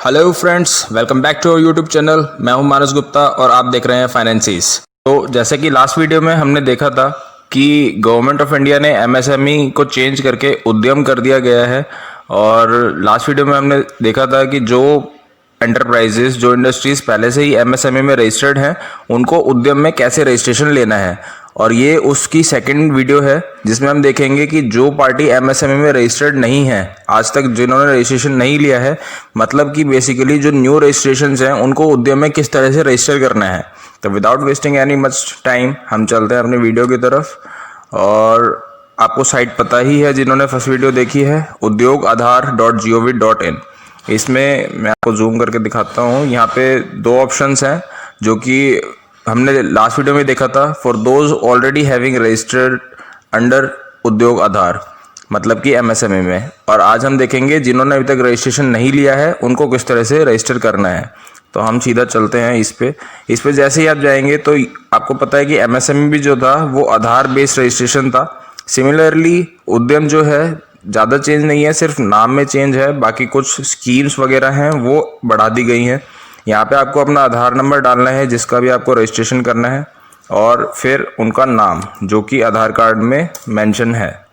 Hello friends, welcome back to YouTube channel. मैं हूं मानस गुप्ता और आप देख रहे हैं फाइनेंसीज। तो जैसे कि लास्ट वीडियो में हमने देखा था कि गवर्नमेंट ऑफ इंडिया ने एमएसएमई को चेंज करके उद्यम कर दिया गया है। और लास्ट वीडियो में हमने देखा था कि जो एंटरप्राइजेस, जो इंडस्ट्रीज पहले से ही एमएसएमई में रजिस्टर्ड हैं, उनको उद्यम में कैसे रजिस्ट्रेशन लेना है। और ये उसकी सेकंड वीडियो है जिसमें हम देखेंगे कि जो पार्टी एमएसएमई में रजिस्टर्ड नहीं है, आज तक जिन्होंने रजिस्ट्रेशन नहीं लिया है, मतलब कि बेसिकली जो न्यू रजिस्ट्रेशंस हैं, उनको उद्यम में किस तरह से रजिस्टर करना है। तो without wasting any much time हम चलते हैं अपने वीडियो की तरफ। और आपको साइट पता ही है, जिन्होंने फर्स्ट वीडियो देखी है, udyogAadhar.gov.in। इसमें मैं आपको जूम करके दिखाता हूँ। यहाँ पे दो ऑप्शंस हैं जो कि हमने लास्ट वीडियो में देखा था। For those already having registered under उद्योग आधार, मतलब कि एमएसएमई में। और आज हम देखेंगे जिन्होंने अभी तक रजिस्ट्रेशन नहीं लिया है उनको किस तरह से रजिस्टर करना है। तो हम सीधा चलते हैं इस पे जैसे ही आप जाएंगे तो आपको पता है कि एमएसएमई भी जो था वो आधार बेस्ड रजिस्ट्रेशन था। सिमिलरली उद्यम जो है ज़्यादा चेंज नहीं है, सिर्फ नाम में चेंज है। बाकी कुछ स्कीम्स वगैरह हैं वो बढ़ा दी गई हैं। यहाँ पे आपको अपना आधार नंबर डालना है जिसका भी आपको रजिस्ट्रेशन करना है, और फिर उनका नाम जो कि आधार कार्ड में मेंशन है।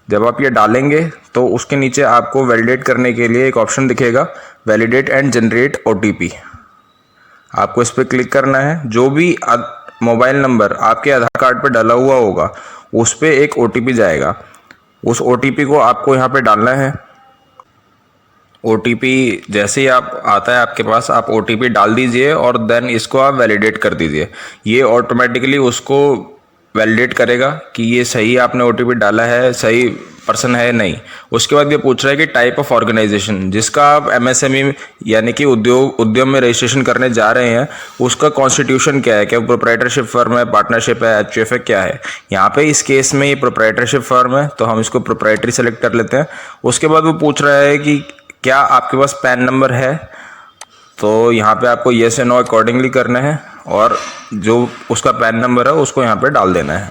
जब आप ये डालेंगे तो उसके नीचे आपको वैलिडेट करने के लिए एक ऑप्शन दिखेगा, वैलिडेट एंड जनरेट ओटीपी। आपको इस पर क्लिक करना है। जो भी मोबाइल नंबर आपके आधार कार्ड पर डाला हुआ होगा उस पर एक ओटीपी जाएगा। उस ओटीपी को आपको यहाँ पे डालना है। ओटीपी जैसे ही आप आता है आपके पास, आप ओटीपी डाल दीजिए और देन इसको आप वैलिडेट कर दीजिए। ये ऑटोमेटिकली उसको वैलिडेट करेगा कि ये सही आपने ओटीपी डाला है, सही पर्सन है नहीं। उसके बाद ये पूछ रहा है कि टाइप ऑफ ऑर्गेनाइजेशन जिसका आप एमएसएमई यानी कि उद्यम में रजिस्ट्रेशन करने जा रहे हैं, उसका कॉन्स्टिट्यूशन क्या है। क्या वो प्रोप्राइटरशिप फर्म है, पार्टनरशिप है, एचयूएफ है, क्या है। यहाँ पे इस केस में ये प्रोप्राइटरशिप फर्म है तो हम इसको प्रोप्राइटरी सेलेक्ट कर लेते हैं। उसके बाद वो पूछ रहा है कि क्या आपके पास पैन नंबर है, तो यहाँ पे आपको येस या नो अकॉर्डिंगली करना है और जो उसका पैन नंबर है उसको यहाँ पे डाल देना है।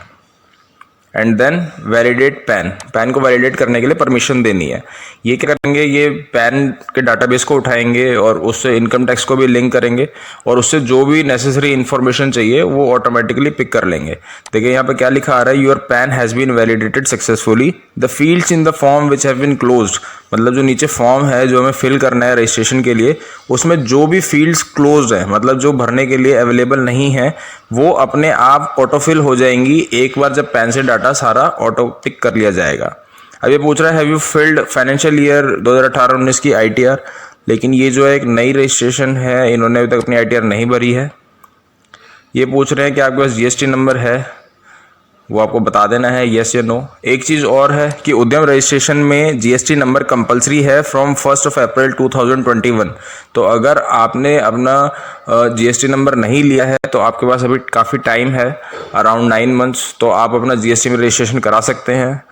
एंड देन वैलिडेट पैन को वैलिडेट करने के लिए परमिशन देनी है। ये क्या करेंगे, ये पैन के डाटाबेस को उठाएंगे और उससे इनकम टैक्स को भी लिंक करेंगे और उससे जो भी नेसेसरी इन्फॉर्मेशन चाहिए वो ऑटोमेटिकली पिक कर लेंगे। देखिए यहाँ पे क्या लिखा आ रहा है, your PAN has been validated successfully, the fields in the form which have been closed. मतलब जो नीचे फॉर्म है जो हमें फिल करना है रजिस्ट्रेशन के लिए, उसमें जो भी फील्ड्स क्लोज है, मतलब जो भरने के लिए अवेलेबल नहीं है, वो अपने आप ऑटोफिल हो जाएंगी एक बार जब पैन से डाटा सारा ऑटो टिक कर लिया जाएगा। अब ये पूछ रहा है have you field financial year 2018-19 की आईटीआर, लेकिन ये जो है एक नई रजिस्ट्रेशन है, इन्होंने अभी तक अपनी आईटीआर नहीं भरी है। ये पूछ रहे हैं कि आपके पास जीएसटी नंबर है, वो आपको बता देना है येस या नो। एक चीज़ और है कि उद्यम रजिस्ट्रेशन में जीएसटी नंबर कंपलसरी है फ्रॉम 1 अप्रैल 2021। तो अगर आपने अपना जीएसटी नंबर नहीं लिया है तो आपके पास अभी काफ़ी टाइम है, अराउंड 9 मंथ्स, तो आप अपना जीएसटी में रजिस्ट्रेशन करा सकते हैं।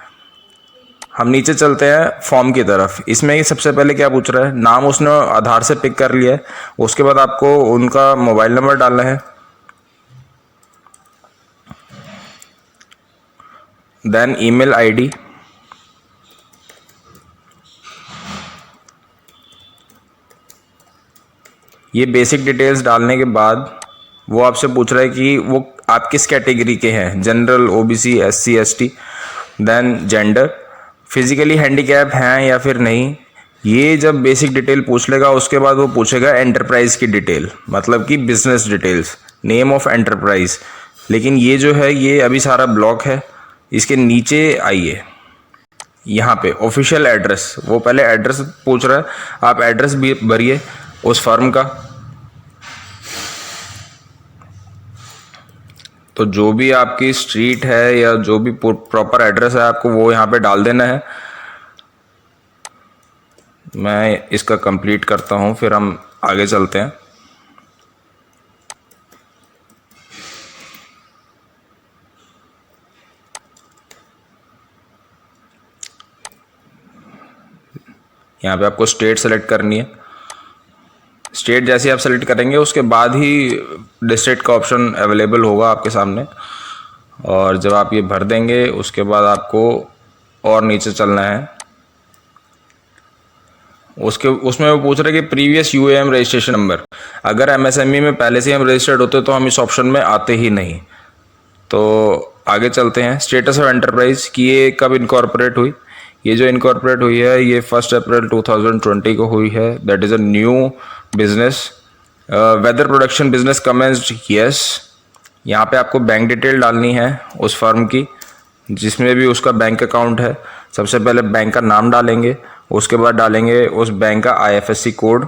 हम नीचे चलते हैं फॉर्म की तरफ। इसमें ही सबसे पहले क्या पूछ रहा है, नाम उसने आधार से पिक कर लिया है। उसके बाद आपको उनका मोबाइल नंबर डालना है, देन ईमेल आईडी, ये बेसिक डिटेल्स डालने के बाद वो आपसे पूछ रहा है कि वो आप किस कैटेगरी के हैं, general, OBC, SC, ST. Then gender, physically handicap हैं या फिर नहीं। ये जब बेसिक डिटेल पूछ लेगा उसके बाद वो पूछेगा एंटरप्राइज की डिटेल, मतलब कि business details, name of enterprise. लेकिन ये जो है ये अभी सारा ब्लॉक है। इसके नीचे आइए, यहाँ पे ऑफिशियल एड्रेस, वो पहले एड्रेस पूछ रहा है, आप एड्रेस भी भरिए उस फर्म का। तो जो भी आपकी स्ट्रीट है या जो भी प्रॉपर एड्रेस है आपको वो यहाँ पे डाल देना है। मैं इसका कंप्लीट करता हूँ फिर हम आगे चलते हैं। यहाँ पे आपको स्टेट सेलेक्ट करनी है। स्टेट जैसे आप सेलेक्ट करेंगे उसके बाद ही डिस्ट्रिक्ट का ऑप्शन अवेलेबल होगा आपके सामने। और जब आप ये भर देंगे उसके बाद आपको और नीचे चलना है उसके उसमें वो पूछ रहे कि प्रीवियस यूएएम रजिस्ट्रेशन नंबर, अगर एमएसएमई में पहले से हम रजिस्टर्ड होते तो हम इस ऑप्शन में आते ही नहीं। तो आगे चलते हैं। स्टेटस ऑफ एंटरप्राइज कि ये कब इनकॉर्पोरेट हुई। ये जो इनकॉर्पोरेट हुई है ये 1 अप्रैल 2020 को हुई है। That is a new business. Whether production business commenced, yes. यहाँ पे आपको बैंक डिटेल डालनी है उस फर्म की जिसमें भी उसका बैंक अकाउंट है। सबसे पहले बैंक का नाम डालेंगे, उसके बाद डालेंगे उस बैंक का आईएफएससी कोड।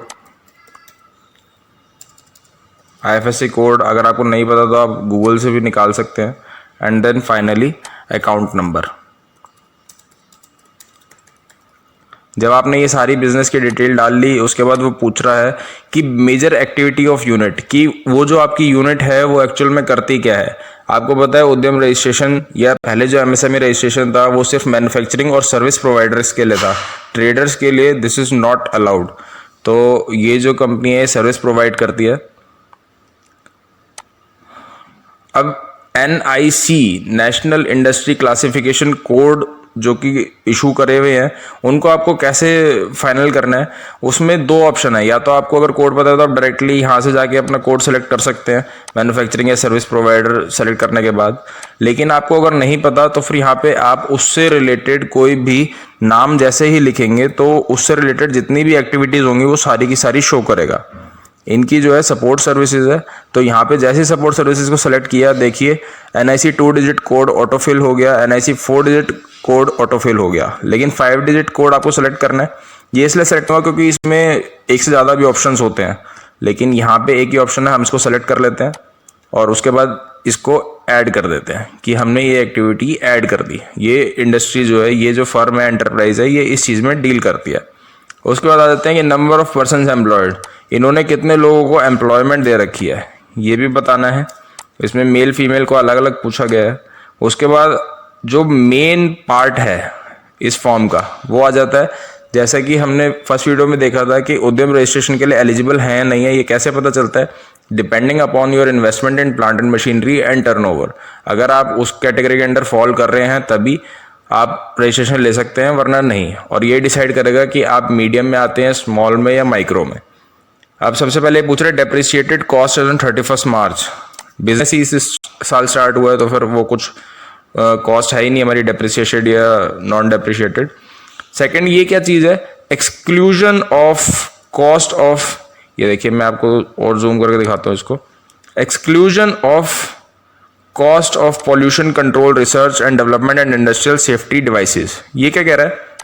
आईएफएससी कोड अगर आपको नहीं पता तो आप गूगल से भी निकाल सकते हैं। And then finally account number. जब आपने ये सारी बिजनेस की डिटेल डाल ली उसके बाद वो पूछ रहा है कि मेजर एक्टिविटी ऑफ यूनिट, कि वो जो आपकी यूनिट है वो एक्चुअल में करती क्या है। आपको पता है उद्यम रजिस्ट्रेशन या पहले जो एमएसएमई रजिस्ट्रेशन था वो सिर्फ मैन्युफैक्चरिंग और सर्विस प्रोवाइडर्स के लिए था, ट्रेडर्स के लिए दिस इज नॉट अलाउड। तो ये जो कंपनी है सर्विस प्रोवाइड करती है। अब NIC national industry classification code जो कि इशू करे हुए हैं उनको आपको कैसे फाइनल करना है, उसमें दो ऑप्शन है। या तो आपको अगर कोड पता है तो आप डायरेक्टली यहाँ से जाके अपना कोड सेलेक्ट कर सकते हैं मैन्युफैक्चरिंग या सर्विस प्रोवाइडर सेलेक्ट करने के बाद। लेकिन आपको अगर नहीं पता तो फिर यहाँ पे आप उससे रिलेटेड कोई भी नाम जैसे ही लिखेंगे तो उससे रिलेटेड जितनी भी एक्टिविटीज़ होंगी वो सारी की सारी शो करेगा। इनकी जो है सपोर्ट सर्विसेज है, तो यहाँ पे जैसे सपोर्ट सर्विसेज को सेलेक्ट किया देखिए NIC 2 डिजिट कोड ऑटोफिल हो गया, NIC 4 डिजिट कोड ऑटोफिल हो गया, लेकिन 5 डिजिट कोड आपको सेलेक्ट करना है। ये इसलिए सेलेक्ट हुआ क्योंकि इसमें एक से ज़्यादा भी ऑप्शंस होते हैं, लेकिन यहाँ पे एक ही ऑप्शन है, हम इसको सेलेक्ट कर लेते हैं और उसके बाद इसको ऐड कर देते हैं कि हमने ये एक्टिविटी ऐड कर दी। ये इंडस्ट्री जो है, ये जो फर्म है, एंटरप्राइज है, ये इस चीज़ में डील करती है। उसके बाद आ जाते हैं कि नंबर ऑफ पर्सनस एम्प्लॉयड, इन्होंने कितने लोगों को एम्प्लॉयमेंट दे रखी है ये भी बताना है। इसमें मेल फीमेल को अलग अलग पूछा गया है। उसके बाद जो मेन पार्ट है इस फॉर्म का वो आ जाता है। जैसा कि हमने फर्स्ट वीडियो में देखा था कि उद्यम रजिस्ट्रेशन के लिए एलिजिबल है नहीं है, ये कैसे पता चलता है। Depending upon your investment in plant and machinery and turnover, अगर आप उस कैटेगरी के अंडर फॉल कर रहे हैं तभी आप रजिस्ट्रेशन ले सकते हैं, वरना नहीं। और ये डिसाइड करेगा कि आप मीडियम में आते हैं, स्मॉल में या माइक्रो में। अब सबसे पहले पूछ रहे depreciated cost as on 31 March. Business ही इस साल स्टार्ट हुआ है तो फिर वो कुछ कॉस्ट है ही नहीं हमारी डेप्रिसिएटेड या नॉन डेप्रिसिएटेड। सेकंड ये क्या चीज़ है, एक्सक्लूजन ऑफ कॉस्ट ऑफ, ये देखिए मैं आपको और जूम करके दिखाता हूँ इसको। Exclusion of cost of pollution control research and development and industrial safety devices, ये क्या कह रहा है।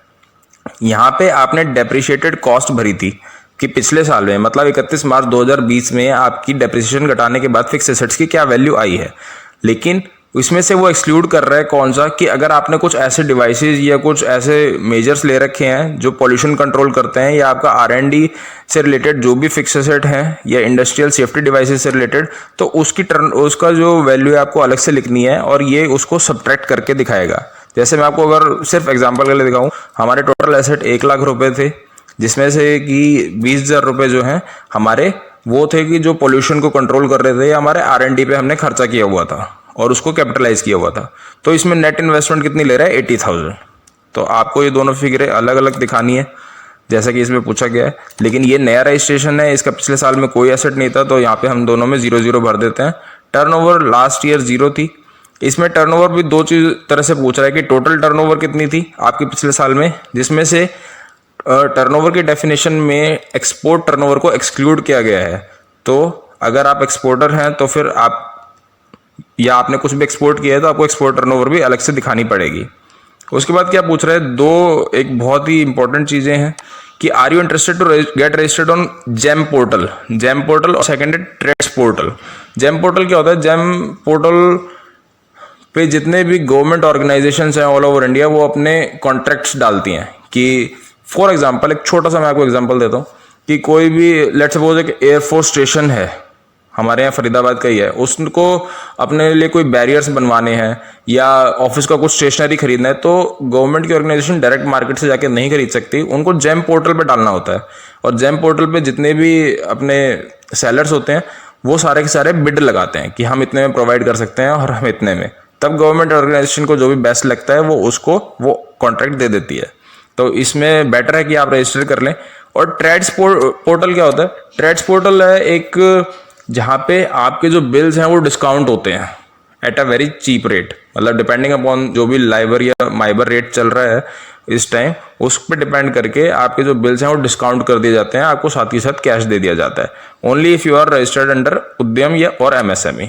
यहाँ पे आपने डेप्रिशिएटेड कॉस्ट भरी थी कि पिछले साल में, मतलब 31 मार्च 2020 में आपकी डेप्रिसिएशन घटाने के बाद फिक्स एसेट्स की क्या वैल्यू आई है, लेकिन इसमें से वो एक्सक्लूड कर रहा है कौन सा, कि अगर आपने कुछ ऐसे डिवाइसेस या कुछ ऐसे मेजर्स ले रखे हैं जो पॉल्यूशन कंट्रोल करते हैं, या आपका R&D से रिलेटेड जो भी फिक्स एसेट हैं या इंडस्ट्रियल सेफ्टी डिवाइसेस से रिलेटेड, तो उसका जो वैल्यू है आपको अलग से लिखनी है और ये उसको सब्ट्रैक्ट करके दिखाएगा। जैसे मैं आपको अगर सिर्फ एग्जाम्पल के लिए दिखाऊं, हमारे टोटल एसेट 1 लाख रुपए थे, जिसमें से कि 20,000 रुपये जो हैं हमारे वो थे कि जो पोल्यूशन को कंट्रोल कर रहे थे, या हमारे R&D पे हमने खर्चा किया हुआ था और उसको कैपिटलाइज किया हुआ था। तो इसमें नेट इन्वेस्टमेंट कितनी ले रहा है, 80,000। तो आपको ये दोनों फिगरें अलग अलग दिखानी है जैसा कि इसमें पूछा गया है। लेकिन ये नया रजिस्ट्रेशन है, इसका पिछले साल में कोई एसेट नहीं था, तो यहाँ पे हम दोनों में 0-0 भर देते हैं। टर्नओवर लास्ट ईयर 0 थी। इसमें टर्नओवर भी दो चीज तरह से पूछ रहा है कि टोटल टर्नओवर कितनी थी आपकी पिछले साल में, जिसमें से टर्नओवर की डेफिनेशन में एक्सपोर्ट टर्नओवर को एक्सक्लूड किया गया है। तो अगर आप एक्सपोर्टर हैं तो फिर आप, या आपने कुछ भी एक्सपोर्ट किया है तो आपको एक्सपोर्ट टर्नओवर भी अलग से दिखानी पड़ेगी। उसके बाद क्या पूछ रहे हैं, दो एक बहुत ही इंपॉर्टेंट चीज़ें हैं कि are you interested to get registered on GeM portal. GeM portal और सेकेंड है ट्रेड्स पोर्टल। जेम पोर्टल क्या होता है, जेम पोर्टल पे जितने भी गवर्नमेंट ऑर्गेनाइजेशंस हैं ऑल ओवर इंडिया वो अपने कॉन्ट्रैक्ट्स डालती हैं। कि फॉर एग्जांपल एक छोटा सा मैं आपको एग्जांपल देता हूँ कि कोई भी लेट्स सपोज एक एयरफोर्स स्टेशन है, हमारे यहाँ फरीदाबाद का ही है, उसको अपने लिए कोई बैरियर्स बनवाने हैं या ऑफिस का कुछ स्टेशनरी खरीदना है, तो गवर्नमेंट की ऑर्गेनाइजेशन डायरेक्ट मार्केट से जाके नहीं खरीद सकती, उनको जेम पोर्टल पे डालना होता है। और जेम पोर्टल पे जितने भी अपने सेलर्स होते हैं वो सारे के सारे बिड लगाते हैं कि हम इतने में प्रोवाइड कर सकते हैं और हम इतने में, तब गवर्नमेंट ऑर्गेनाइजेशन को जो भी बेस्ट लगता है वो उसको वो कॉन्ट्रैक्ट दे देती है। तो इसमें बेटर है कि आप रजिस्टर कर लें। और ट्रेड्स पोर्टल क्या होता है? ट्रेड्स पोर्टल है एक जहाँ पे आपके जो बिल्स हैं वो डिस्काउंट होते हैं at a very cheap rate, मतलब डिपेंडिंग अपॉन जो भी लाइबर या माइबर रेट चल रहा है इस टाइम, उस पर डिपेंड करके आपके जो बिल्स हैं वो डिस्काउंट कर दिए जाते हैं, आपको साथ ही साथ कैश दे दिया जाता है। Only if you are registered under Udyam या और MSME।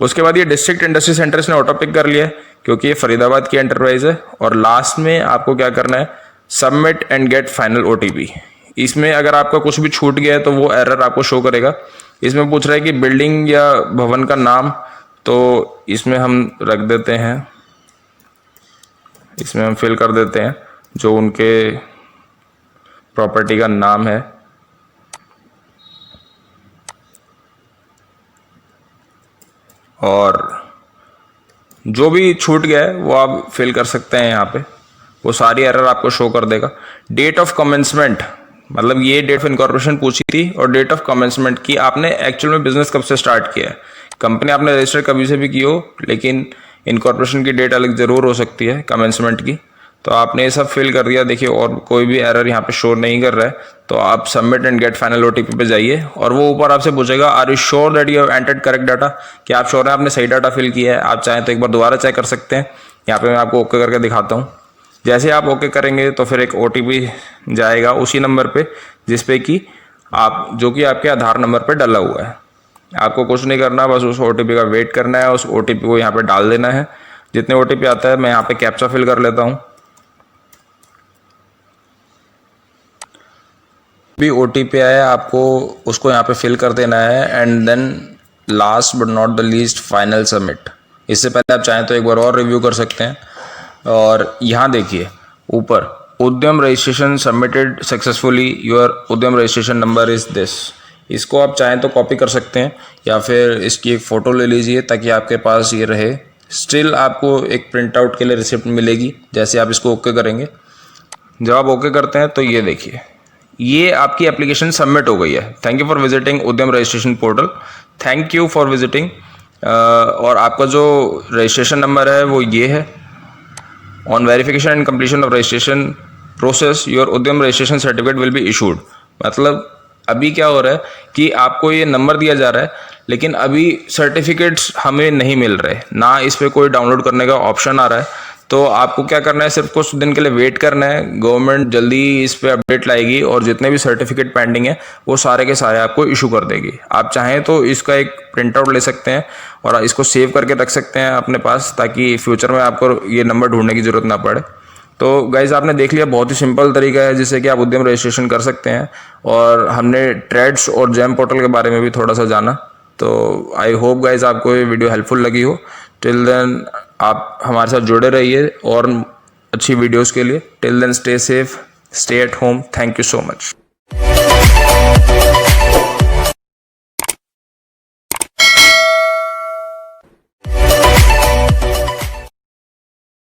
उसके बाद ये डिस्ट्रिक्ट इंडस्ट्री सेंटर्स ने ऑटो पिक कर लिया है क्योंकि ये फरीदाबाद की एंटरप्राइज है। और लास्ट में आपको क्या करना है? Submit and get final OTP। इसमें अगर आपका कुछ भी छूट गया है तो वो एरर आपको शो करेगा। इसमें पूछ रहा है कि बिल्डिंग या भवन का नाम, तो इसमें हम रख देते हैं, इसमें हम फिल कर देते हैं जो उनके प्रॉपर्टी का नाम है। और जो भी छूट गया है वो आप फिल कर सकते हैं यहाँ पे, वो सारी एरर आपको शो कर देगा। डेट ऑफ कमेंसमेंट, मतलब ये डेट ऑफ इनकॉर्पोरेशन पूछी थी और डेट ऑफ कमेंसमेंट की आपने एक्चुअल में बिजनेस कब से स्टार्ट किया है। कंपनी आपने रजिस्टर कभी से भी की हो, लेकिन इनकॉर्पोरेशन की डेट अलग ज़रूर हो सकती है कमेंसमेंट की। तो आपने ये सब फिल कर दिया, देखिए, और कोई भी एरर यहाँ पे शो नहीं कर रहा है। तो आप submit and get final OTP पे जाइए और वो ऊपर आपसे पूछेगा are you sure that you have entered correct data, कि आप श्योर हैं आपने सही डाटा फिल किया है। आप चाहें तो एक बार दोबारा चेक कर सकते हैं। यहाँ पे मैं आपको ओके करके दिखाता हूँ। जैसे आप ओके करेंगे तो फिर एक OTP जाएगा उसी नंबर पे जिस पे कि आप, जो कि आपके आधार नंबर पे डला हुआ है। आपको कुछ नहीं करना, बस उस OTP का वेट करना है, उस OTP को यहाँ पे डाल देना है। जितने OTP आता है मैं यहाँ पे कैप्चा फिल कर लेता हूँ। भी OTP आया आपको उसको यहाँ पे फिल कर देना है and then last but not the least final submit. इससे पहले आप चाहें तो एक बार और रिव्यू कर सकते हैं। और यहाँ देखिए ऊपर उद्यम registration submitted successfully, your Udyam registration number is this. इसको आप चाहें तो कॉपी कर सकते हैं या फिर इसकी एक फ़ोटो ले लीजिए ताकि आपके पास ये रहे। स्टिल आपको एक प्रिंट आउट के लिए रिसिप्ट मिलेगी जैसे आप इसको ओके करेंगे। जब आप ओके करते हैं तो ये देखिए, ये आपकी एप्लीकेशन सबमिट हो गई है। Thank you for visiting Udyam registration portal. Thank you for visiting. और आपका जो रजिस्ट्रेशन नंबर है वो ये है। On verification and completion of registration process your Udyam registration certificate will be issued. मतलब अभी क्या हो रहा है कि आपको ये नंबर दिया जा रहा है लेकिन अभी सर्टिफिकेट्स हमें नहीं मिल रहे, ना इस पर कोई डाउनलोड करने का ऑप्शन आ रहा है। तो आपको क्या करना है, सिर्फ कुछ दिन के लिए वेट करना है। गवर्नमेंट जल्दी इस पे अपडेट लाएगी और जितने भी सर्टिफिकेट पेंडिंग है वो सारे के सारे आपको इशू कर देगी। आप चाहें तो इसका एक प्रिंट आउट ले सकते हैं और इसको सेव करके रख सकते हैं अपने पास ताकि फ्यूचर में आपको ये नंबर ढूंढने की ज़रूरत ना पड़े। तो गाइज़ आपने देख लिया, बहुत ही सिंपल तरीका है जिससे कि आप उद्यम रजिस्ट्रेशन कर सकते हैं। और हमने ट्रेड्स और जेम पोर्टल के बारे में भी थोड़ा सा जाना। तो आई होप गाइज़ आपको ये वीडियो हेल्पफुल लगी हो। टिल देन आप हमारे साथ जुड़े रहिए और अच्छी वीडियोस के लिए। Till then stay safe, stay at home. Thank you so much.